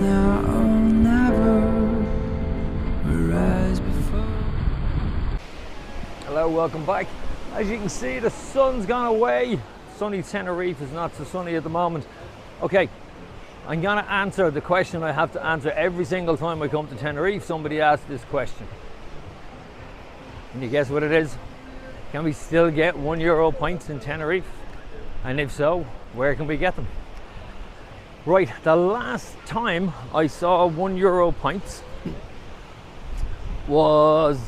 now or never, whereas before. Hello, welcome back. As you can see, the sun's gone away. Sunny Tenerife is not so sunny at the moment. Okay, I'm gonna answer the question I have to answer every single time I come to Tenerife. Somebody asks this question. Can you guess what it is? Can we still get €1 pints in Tenerife? And if so, where can we get them? Right, the last time I saw €1 pints was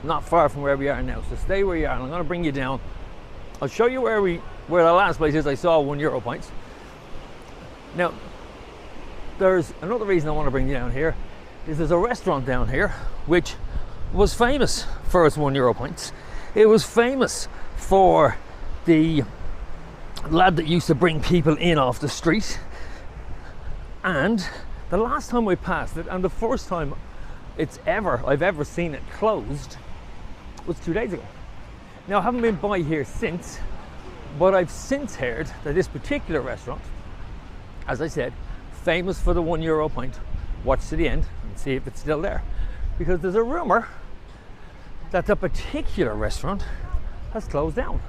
not far from where we are now. So stay where you are, and I'm going to bring you down. I'll show you where the last place is I saw €1 pints. Now, there's another reason I want to bring you down here. Is there's a restaurant down here which was famous for its €1 pints. It was famous for the lad that used to bring people in off the street. And the last time I passed it, and the first time I've ever seen it closed, was 2 days ago. Now, I haven't been by here since, but I've since heard that this particular restaurant, as I said, famous for the €1 pint. Watch to the end and see if it's still there, because there's a rumor that the particular restaurant has closed down.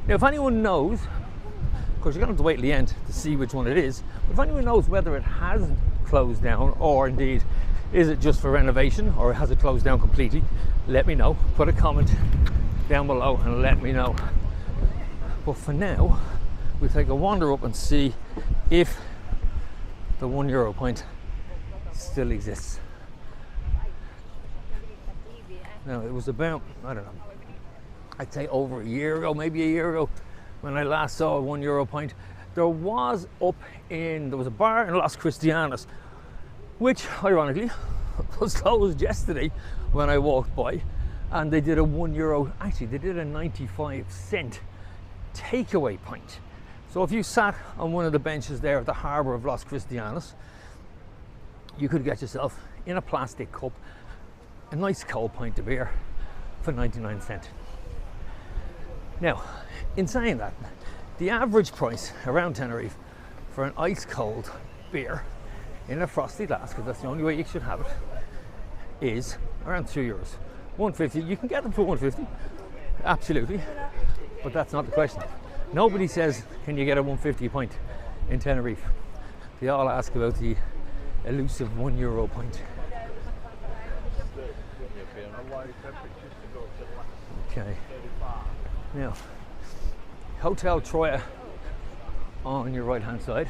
Now, if anyone knows, of course you're going to have to wait till the end to see which one it is, but if anyone knows whether it has closed down, or indeed is it just for renovation, or has it closed down completely, let me know. Put a comment down below and let me know. But for now, we'll take a wander up and see if the €1 pint still exists. Now, it was about, I don't know, I'd say over a year ago, maybe a year ago, when I last saw a €1 pint. There was a bar in Las Cristianas, which ironically was closed yesterday when I walked by, and they did a €1, actually they did a 95-cent takeaway pint. So if you sat on one of the benches there at the harbour of Las Cristianas, you could get yourself, in a plastic cup, a nice cold pint of beer for 99 cents. Now, in saying that, the average price around Tenerife for an ice cold beer in a frosty glass, because that's the only way you should have it, is around €2. $1.50, you can get them for $1.50, absolutely, but that's not the question. Nobody says, can you get a $1.50 pint in Tenerife? They all ask about the elusive €1 pint. Okay, now, Hotel Troya on your right hand side.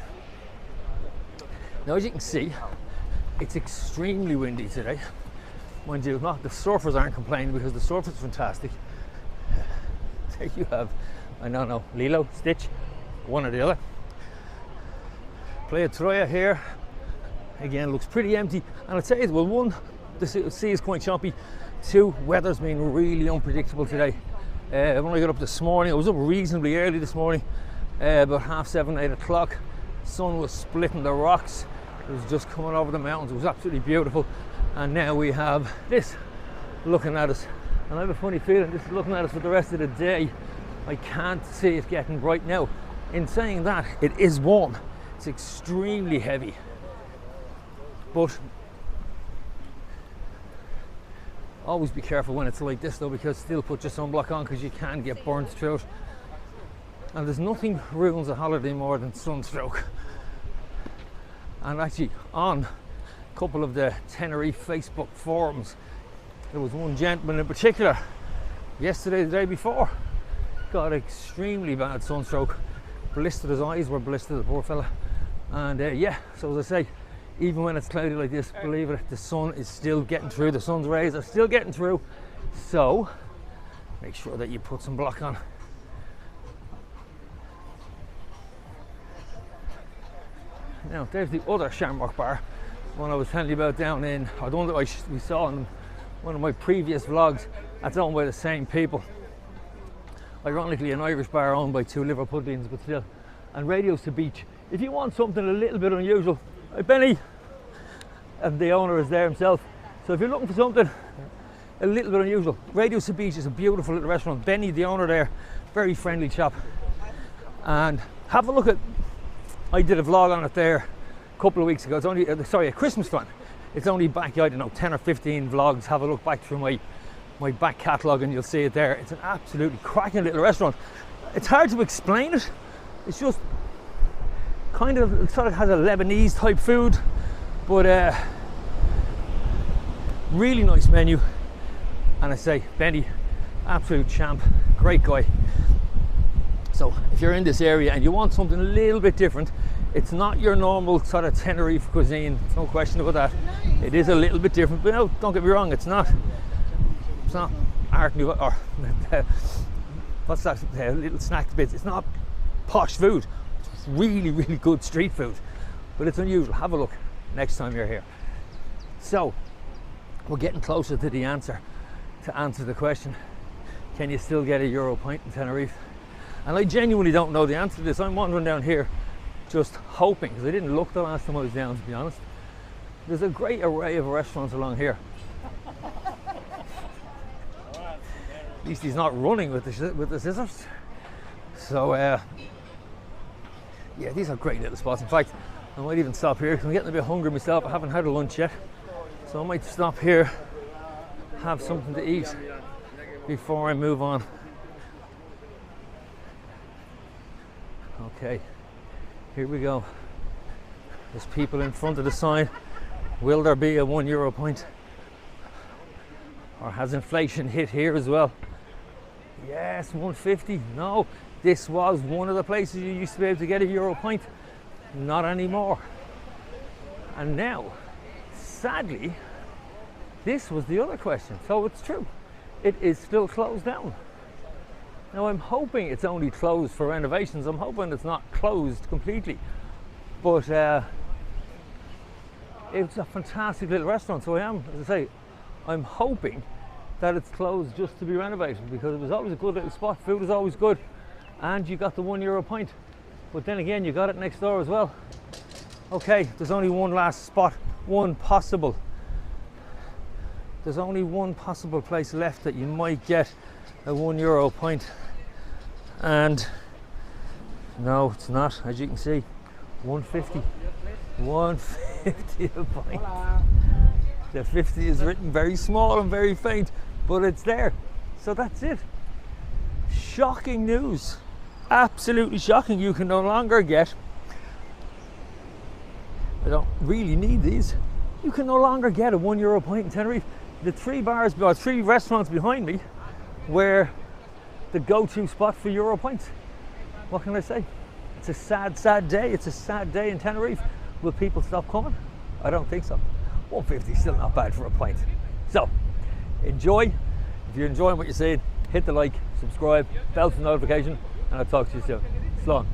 Now, as you can see, it's extremely windy today. Mind you, the surfers aren't complaining, because the surf is fantastic. There you have, I don't know, Lilo, Stitch, one or the other. Playa Troya here, again, looks pretty empty. And I'd say, well, one, the sea is quite choppy. Two, weather's been really unpredictable today. When I got up this morning, I was up reasonably early this morning, about 7:30, 8 o'clock. Sun was splitting the rocks. It was just coming over the mountains. It was absolutely beautiful. And now we have this looking at us. And I have a funny feeling this is looking at us for the rest of the day. I can't see it getting bright now. In saying that, it is warm. It's extremely heavy. But always be careful when it's like this though, because still put your sunblock on, because you can get burnt through it. And there's nothing ruins a holiday more than sunstroke. And actually, on a couple of the Tenerife Facebook forums, there was one gentleman in particular, yesterday, the day before, got extremely bad sunstroke. Blistered, his eyes were blistered, the poor fella. And yeah, so as I say, even when it's cloudy like this, believe it, the sun is still getting through. The sun's rays are still getting through. So make sure that you put some block on. Now, there's the other Shamrock bar, one I was telling you about down in, or the one that we saw in one of my previous vlogs. That's owned by the same people. Ironically, an Irish bar owned by two Liverpudlians, but still. And Radios to Beach. If you want something a little bit unusual, Benny, and the owner is there himself. So if you're looking for something a little bit unusual, Radios to Beach is a beautiful little restaurant. Benny, the owner there, very friendly chap. And have a look at, I did a vlog on it there couple of weeks ago. It's only, sorry, at Christmas time. It's only back, I don't know, 10 or 15 vlogs. Have a look back through my back catalogue and you'll see it there. It's an absolutely cracking little restaurant. It's hard to explain it. It's just kind of, it sort of has a Lebanese type food, but really nice menu. And I say, Benny, absolute champ, great guy. So if you're in this area and you want something a little bit different, it's not your normal sort of Tenerife cuisine, there's no question about that. It is a little bit different, but no, don't get me wrong, it's not art nouveau, or what's that, little snack bits. It's not posh food. It's really, really good street food, but it's unusual. Have a look next time you're here. So we're getting closer to the answer, to answer the question, can you still get a Euro pint in Tenerife? And I genuinely don't know the answer to this. I'm wandering down here just hoping, because I didn't look the last time I was down, to be honest. There's a great array of restaurants along here. At least he's not running with the scissors. So yeah, these are great little spots. In fact, I might even stop here because I'm getting a bit hungry myself. I haven't had a lunch yet, so I might stop here, have something to eat before I move on. Okay, here we go. There's people in front of the sign. Will there be a €1 pint? Or has inflation hit here as well? Yes, 150. No, this was one of the places you used to be able to get a Euro pint. Not anymore. And now, sadly, this was the other question. So it's true. It is still closed down. Now I'm hoping it's only closed for renovations. I'm hoping it's not closed completely. But it's a fantastic little restaurant. So I am, as I say, I'm hoping that it's closed just to be renovated, because it was always a good little spot. Food is always good, and you got the €1 pint. But then again, you got it next door as well. Okay, there's only one last spot, there's only one possible place left that you might get a €1 pint, and no, it's not. As you can see, 150 a pint. The 50 is written very small and very faint, but it's there. So that's it. Shocking news, absolutely shocking. You can no longer get, I don't really need these, you can no longer get a €1 pint in Tenerife. The three restaurants behind me were the go-to spot for Euro pints. What can I say? It's a sad, sad day. It's a sad day in Tenerife. Will people stop coming? I don't think so. 150 is still not bad for a pint. So, enjoy. If you're enjoying what you're seeing, hit the like, subscribe, bell for notification, and I'll talk to you soon. So long.